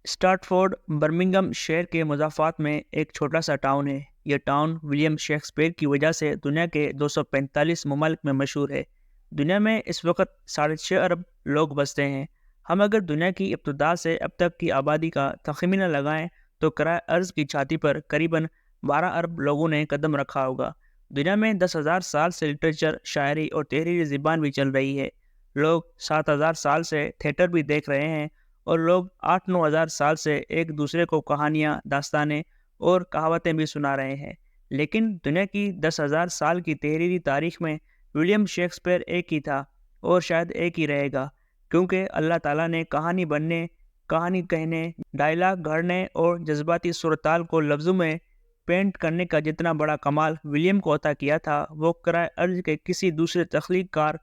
स्टार्टफोर्ड Birmingham शहर के मज़ाफ़ात में एक छोटा सा टाउन है। यह टाउन विलियम शेक्सपियर की वजह से दुनिया के 245 ममालिक में मशहूर है। दुनिया में इस वक्त 6.5 अरब लोग बसते हैं। हम अगर दुनिया की इब्तदा से अब तक की आबादी का तखमीना लगाएं तो कराए अर्ज़ की छाती पर करीबन 12 अरब लोगों ने कदम रखा होगा। दुनिया में 10,000 साल से लिटरेचर, शायरी और तहरीरी ज़बान भी चल रही है। लोग 7,000 साल से थिएटर भी देख रहे हैं और लोग 8-9 हज़ार साल से एक दूसरे को कहानियाँ, दास्तानें और कहावतें भी सुना रहे हैं। लेकिन दुनिया की 10,000 साल की तहरीरी तारीख में विलियम शेक्सपियर एक ही था और शायद एक ही रहेगा, क्योंकि अल्लाह ताला ने कहानी बनने, कहानी कहने, डायलॉग गढ़ने और जज्बाती सूरताल को लफ्ज़ों में पेंट करने का जितना बड़ा कमाल विलियम को अता किया था, वो कराए अर्ज के किसी दूसरे तख्लीक़कार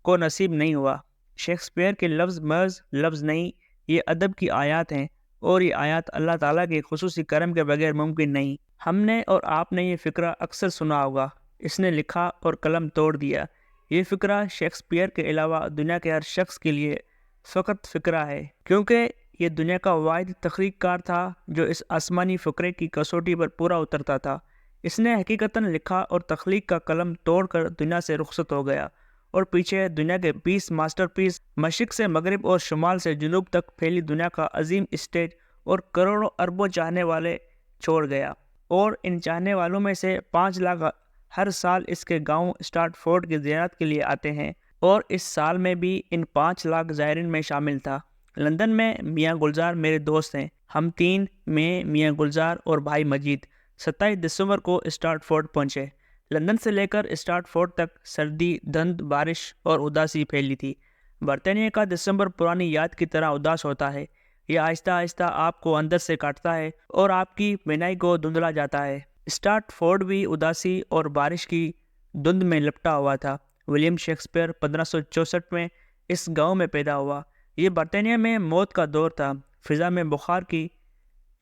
को नसीब नहीं हुआ। शेक्सपियर के लफ्ज़ महज़ लफ्ज़ नहीं, ये अदब की आयत हैं और ये आयत अल्लाह ताला के खुसूसी करम के बगैर मुमकिन नहीं। हमने और आपने ये फ़िक्रा अक्सर सुना होगा, इसने लिखा और कलम तोड़ दिया। ये फ़िक्रा शेक्सपियर के अलावा दुनिया के हर शख्स के लिए फ़कत फ़िक्रा है, क्योंकि ये दुनिया का वाहिद तख्लीक़कार था जो इस आसमानी फ़िक्रे की कसौटी पर पूरा उतरता था। इसने हकीकतन लिखा और तख्लीक का कलम तोड़ कर दुनिया से रुखसत हो गया और पीछे दुनिया के 20 मास्टरपीस, मशरिक़ से मगरिब और शुमाल से जुनूब तक फैली दुनिया का अजीम स्टेज और करोड़ों अरबों चाहने वाले छोड़ गया। और इन चाहने वालों में से 5 लाख हर साल इसके गांव स्टार्टफोर्ड की ज़ियारत के लिए आते हैं, और इस साल में भी इन 5 लाख ज़ायरीन में शामिल था। लंदन में मियाँ गुलजार मेरे दोस्त हैं। हम 3 में मियाँ गुलजार और भाई मजीद 27 दिसंबर को स्टार्टफोर्ड पहुँचे। लंदन से लेकर स्टार्टफोर्ड तक सर्दी, धुंध, बारिश और उदासी फैली थी। बरतानिया का दिसंबर पुरानी याद की तरह उदास होता है। यह आहिस्ता आहिस्ता आपको अंदर से काटता है और आपकी बीनाई को धुंधला जाता है। स्टार्टफोर्ड भी उदासी और बारिश की धुंध में लिपटा हुआ था। विलियम शेक्सपियर 1564 में इस गांव में पैदा हुआ। ये बरतानिया में मौत का दौर था। फिजा में बुखार की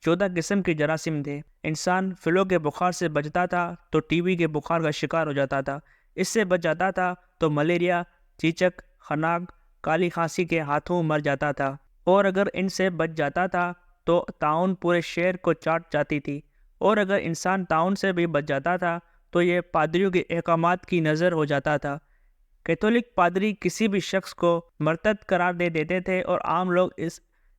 14 किस्म के जरासीम थे। इंसान फ्लू के बुखार से बचता था तो टीबी के बुखार का शिकार हो जाता था। इससे बच जाता था तो मलेरिया, चीचक, खनाक, काली खांसी के हाथों मर जाता था, और अगर इनसे बच जाता था तो ताउन पूरे शहर को चाट जाती थी, और अगर इंसान ताउन से भी बच जाता था तो ये पादरियों के अहकामात की नज़र हो जाता था। कैथोलिक पादरी किसी भी शख्स को मरतद करार दे देते थे और आम लोग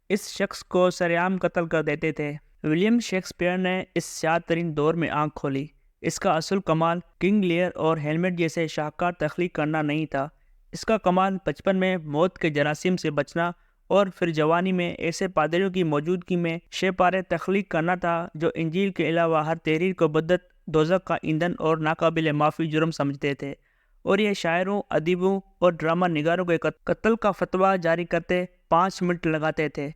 इस शख्स को सरेआम कत्ल कर देते थे। विलियम शेक्सपियर ने इस शाद तरीन दौर में आंख खोली। इसका असल कमाल किंग लियर और हेलमेट जैसे शाहकार तख्लीक करना नहीं था। इसका कमाल बचपन में मौत के जरासीम से बचना और फिर जवानी में ऐसे पादरियों की मौजूदगी में शेपारे तख्लीक करना था जो इंजील के अलावा हर तहरीर को बद्दत, दोज़ख का ईंधन और नाकाबिल माफ़ी जुर्म समझते थे, और ये शायरों, अदीबों और ड्रामा निगारों के कत्ल का फतवा जारी करते 5 मिनट लगाते थे।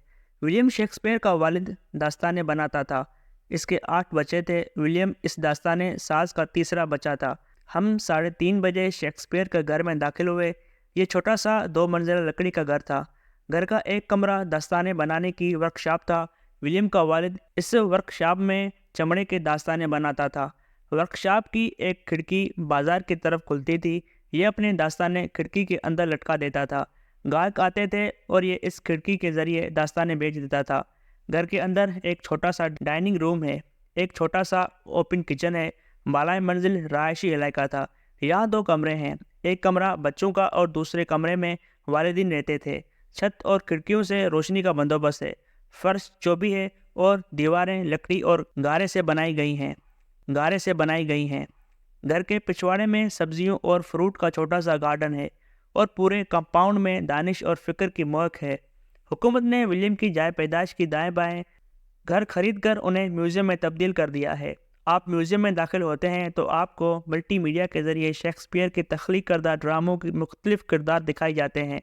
विलियम शेक्सपियर का वालिद दास्तानें बनाता था। इसके 8 बच्चे थे। विलियम इस दास्ताने साज का तीसरा बच्चा था। हम 3:30 बजे शेक्सपियर के घर में दाखिल हुए। ये छोटा सा 2 मंजिला लकड़ी का घर था। घर का एक कमरा दास्ताने बनाने की वर्कशॉप था। विलियम का वालिद इस वर्कशॉप में चमड़े के दास्ताने बनाता था। वर्कशॉप की एक खिड़की बाजार की तरफ खुलती थी। ये अपने दास्ताने खिड़की के अंदर लटका देता था। गाहक आते थे और ये इस खिड़की के ज़रिए दास्ताने बेच देता था। घर के अंदर एक छोटा सा डाइनिंग रूम है, एक छोटा सा ओपन किचन है। बालाए मंजिल रहायशी इलाका था। यहाँ 2 कमरे हैं। एक कमरा बच्चों का और दूसरे कमरे में वालिदीन रहते थे। छत और खिड़कियों से रोशनी का बंदोबस्त है। फर्श चौबी है और दीवारें लकड़ी और गारे से बनाई गई हैं। घर के पिछवाड़े में सब्जियों और फ्रूट का छोटा सा गार्डन है और पूरे कंपाउंड में दानिश और फिक्र की महक है। हुकूमत ने विलियम की जाए पैदाइश की दाएं बाएं घर खरीद कर उन्हें म्यूज़ियम में तब्दील कर दिया है। आप म्यूज़ियम में दाखिल होते हैं तो आपको मल्टीमीडिया के ज़रिए शेक्सपियर के तख्लीक करदा ड्रामों के मुख्तलिफ किरदार दिखाए जाते हैं।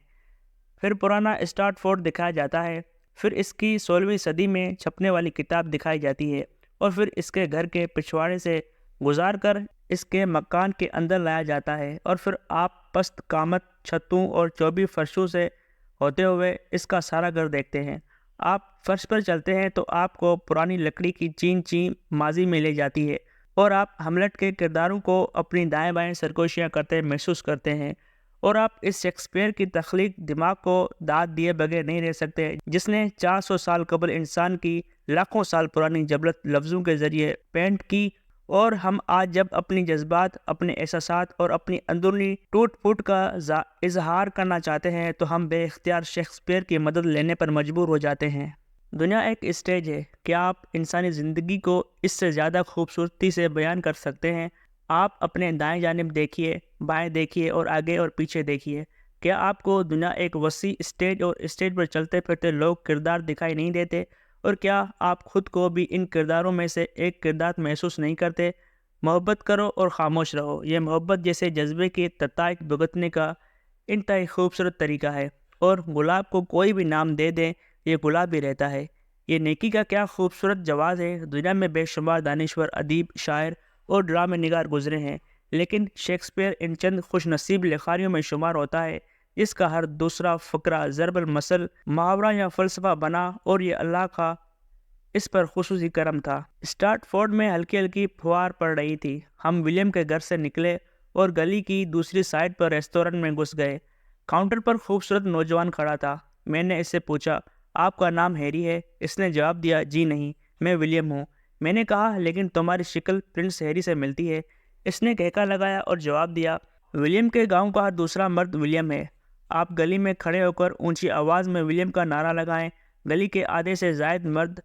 फिर पुराना स्टार्टफोर्ड दिखाया जाता है। फिर इसकी 16वीं सदी में छपने वाली किताब दिखाई जाती है, और फिर इसके घर के पिछवाड़े से गुजार कर इसके मकान के अंदर लाया जाता है, और फिर आप पस्त कामत छतों और चौबी फर्शों से होते हुए इसका सारा घर देखते हैं। आप फर्श पर चलते हैं तो आपको पुरानी लकड़ी की चीन माजी में ले जाती है, और आप हमलेट के किरदारों को अपनी दाएं बाएं सरगोशियाँ करते महसूस करते हैं, اور آپ اس شیکسپیئر کی تخلیق دماغ کو داد دیے بغیر نہیں رہ سکتے، جس نے 400 سال قبل انسان کی لاکھوں سال پرانی جبلت لفظوں کے ذریعے پینٹ کی، اور ہم آج جب اپنی جذبات، اپنے احساسات اور اپنی اندرونی ٹوٹ پھوٹ کا اظہار کرنا چاہتے ہیں تو ہم بے اختیار شیکسپیئر کی مدد لینے پر مجبور ہو جاتے ہیں۔ دنیا ایک اسٹیج ہے، کیا آپ انسانی زندگی کو اس سے زیادہ خوبصورتی سے بیان کر سکتے ہیں؟ آپ اپنے دائیں جانب دیکھیے، بائیں دیکھیے اور آگے اور پیچھے دیکھیے۔ کیا آپ کو دنیا ایک وسیع اسٹیج اور اسٹیج پر چلتے پھرتے لوگ کردار دکھائی نہیں دیتے؟ اور کیا آپ خود کو بھی ان کرداروں میں سے ایک کردار محسوس نہیں کرتے؟ محبت کرو اور خاموش رہو، یہ محبت جیسے جذبے کی تتائق بھگتنے کا انتہائی خوبصورت طریقہ ہے، اور گلاب کو کوئی بھی نام دے دیں یہ گلاب ہی رہتا ہے۔ یہ نیکی کا کیا خوبصورت جواز ہے۔ دنیا میں بے شمار دانشور، ادیب، شاعر اور ڈرامے نگار گزرے ہیں، لیکن شیکسپیئر ان چند خوش نصیب لکھاریوں میں شمار ہوتا ہے جس کا ہر دوسرا فقرہ ضرب المثل، محاورہ یا فلسفہ بنا، اور یہ اللہ کا اس پر خصوصی کرم تھا۔ اسٹارٹ فورڈ میں ہلکی ہلکی پھوار پڑ رہی تھی۔ ہم ولیم کے گھر سے نکلے اور گلی کی دوسری سائڈ پر ریستوران میں گھس گئے۔ کاؤنٹر پر خوبصورت نوجوان کھڑا تھا۔ میں نے اس سے پوچھا، آپ کا نام ہیری ہے؟ اس نے جواب دیا، جی نہیں، میں ولیم ہوں۔ میں نے کہا، لیکن تمہاری شکل پرنس ہیری سے ملتی ہے۔ اس نے کہکا لگایا اور جواب دیا، ولیم کے گاؤں کا دوسرا مرد ولیم ہے۔ آپ گلی میں کھڑے ہو کر اونچی آواز میں ولیم کا نعرہ لگائیں، گلی کے آدھے سے زائد مرد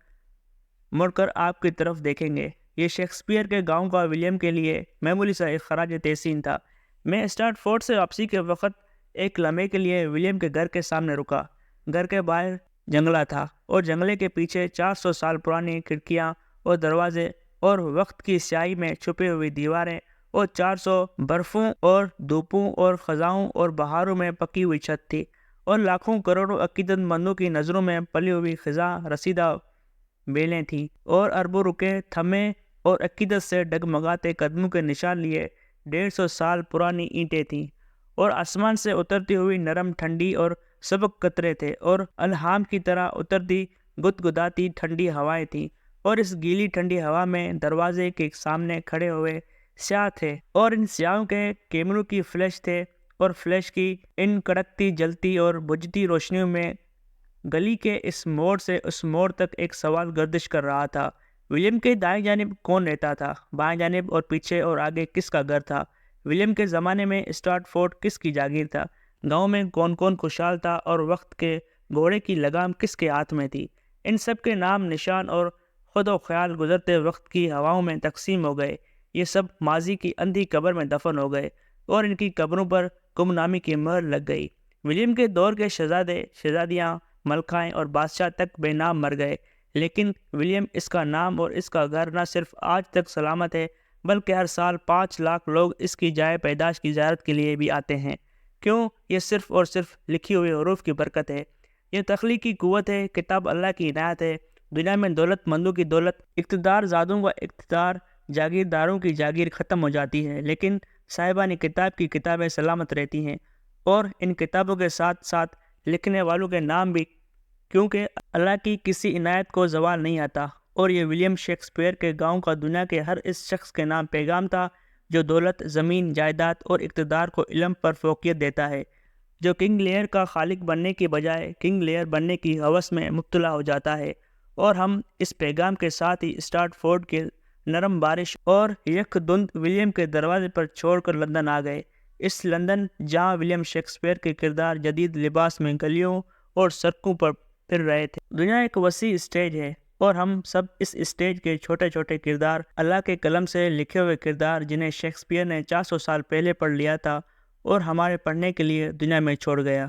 مڑ کر آپ کی طرف دیکھیں گے۔ یہ شیکسپیئر کے گاؤں کا ولیم کے لیے معمولی سا ایک خراج تحسین تھا۔ میں اسٹارٹ فورڈ سے واپسی کے وقت ایک لمحے کے لیے ولیم کے گھر کے سامنے رکا۔ گھر کے باہر جنگلہ تھا، اور جنگلے کے پیچھے 400 سال پرانی کھڑکیاں اور دروازے، اور وقت کی سیاہی میں چھپی ہوئی دیواریں، اور 400 برفوں اور دھوپوں اور خزاؤں اور بہاروں میں پکی ہوئی چھت تھی، اور لاکھوں کروڑوں عقیدت مندوں کی نظروں میں پلی ہوئی خزاں رسیدہ بیلیں تھیں، اور اربوں رکے تھمے اور عقیدت سے ڈگمگاتے قدموں کے نشان لیے 150 سال پرانی اینٹیں تھیں، اور آسمان سے اترتی ہوئی نرم ٹھنڈی اور سبک قطرے تھے، اور الہام کی طرح اترتی گدگداتی ٹھنڈی ہوائیں تھیں، اور اس گیلی ٹھنڈی ہوا میں دروازے کے سامنے کھڑے ہوئے سیاہ تھے، اور ان سیاہوں کے کیمروں کی فلیش تھے، اور فلیش کی ان کڑکتی جلتی اور بجھتی روشنیوں میں گلی کے اس موڑ سے اس موڑ تک ایک سوال گردش کر رہا تھا، ولیم کے دائیں جانب کون رہتا تھا؟ بائیں جانب اور پیچھے اور آگے کس کا گھر تھا؟ ولیم کے زمانے میں اسٹارٹ فورڈ کس کی جاگیر تھا؟ گاؤں میں کون کون خوشحال تھا، اور وقت کے گھوڑے کی لگام کس کے ہاتھ میں تھی؟ ان سب کے نام نشان اور خود و خیال گزرتے وقت کی ہواؤں میں تقسیم ہو گئے۔ یہ سب ماضی کی اندھی قبر میں دفن ہو گئے، اور ان کی قبروں پر گم نامی کی مہر لگ گئی۔ ولیم کے دور کے شہزادے، شہزادیاں، ملکائیں اور بادشاہ تک بے نام مر گئے، لیکن ولیم، اس کا نام اور اس کا گھر نہ صرف آج تک سلامت ہے، بلکہ ہر سال 5 لاکھ لوگ اس کی جائے پیدائش کی زیارت کے لیے بھی آتے ہیں۔ کیوں؟ یہ صرف اور صرف لکھی ہوئی حروف کی برکت ہے۔ یہ تخلیقی قوت ہے، کتاب اللہ کی عنایت ہے۔ دنیا میں دولت مندوں کی دولت، اقتدار زادوں کا اقتدار، جاگیرداروں کی جاگیر ختم ہو جاتی ہے، لیکن صاحبان کتاب کی کتابیں سلامت رہتی ہیں، اور ان کتابوں کے ساتھ ساتھ لکھنے والوں کے نام بھی، کیونکہ اللہ کی کسی عنایت کو زوال نہیں آتا۔ اور یہ ولیم شیکسپیئر کے گاؤں کا دنیا کے ہر اس شخص کے نام پیغام تھا جو دولت، زمین، جائیداد اور اقتدار کو علم پر فوقیت دیتا ہے، جو کنگ لیئر کا خالق بننے کی بجائے کنگ لیئر بننے کی ہوس میں مبتلا ہو جاتا ہے۔ اور ہم اس پیغام کے ساتھ ہی اسٹارٹ فورڈ کے نرم بارش اور یک دھند ولیم کے دروازے پر چھوڑ کر لندن آ گئے، اس لندن جہاں ولیم شیکسپیئر کے کردار جدید لباس میں گلیوں اور سڑکوں پر پھر رہے تھے۔ دنیا ایک وسیع اسٹیج ہے، اور ہم سب اس اسٹیج کے چھوٹے چھوٹے کردار، اللہ کے قلم سے لکھے ہوئے کردار، جنہیں شیکسپیئر نے 400 سال پہلے پڑھ لیا تھا اور ہمارے پڑھنے کے لیے دنیا میں چھوڑ گیا۔